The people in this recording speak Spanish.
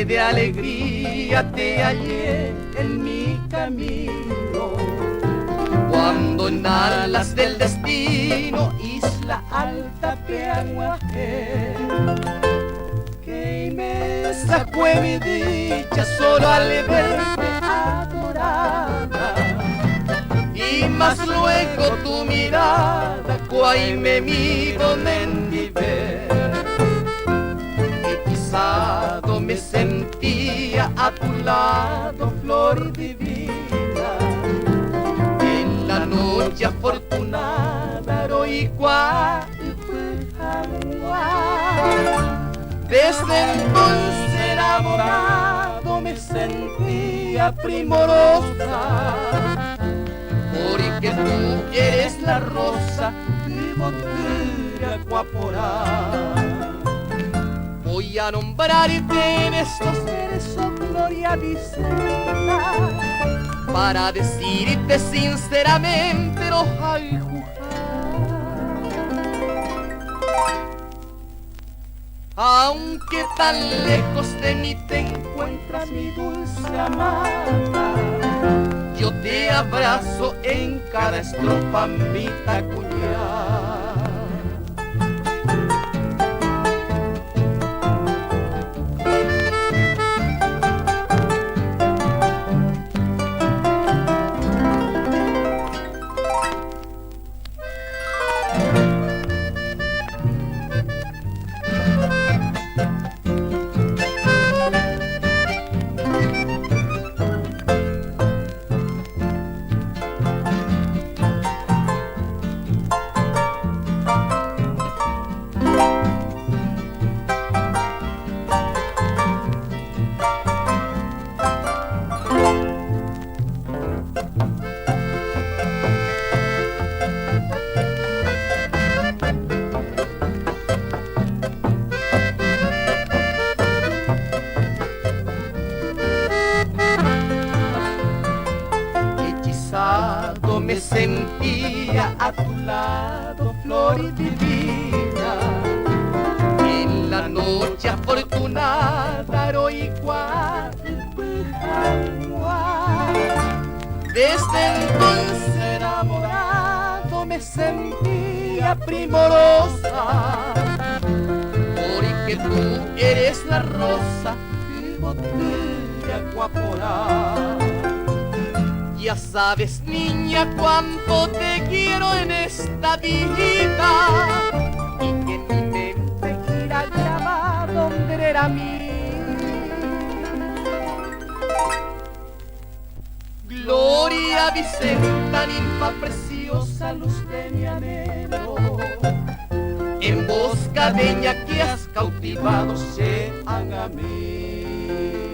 de alegría te hallé en mi camino, cuando en alas del destino, isla alta peaguajé, que inmensa fue mi dicha solo al verte adorada, y más luego tu mirada cuai me miro mendiver. Hechizado me sentía a tu lado, flor divina, en la noche afortunada heroicua. Desde entonces enamorado me sentía primorosa, porque tú eres la rosa que botura guaporá. Voy a nombrarte en estos versos, Gloria Vicenta, para decirte sinceramente no hay aunque tan lejos de mí te encuentras, mi dulce amada, yo te abrazo en cada estrofa, mi tacuñá. Me sentía a tu lado, flor divina, en la noche afortunada, heroicua. Desde entonces enamorado me sentía primorosa, porque tú eres la rosa que botea guaporá. Ya sabes, niña, cuánto te quiero en esta vida, y que en mi mente gira grabado donde era mí. Gloria Vicenta, ninfa preciosa, luz de mi anhelo, en busca de ella que has cautivado, se haga mí.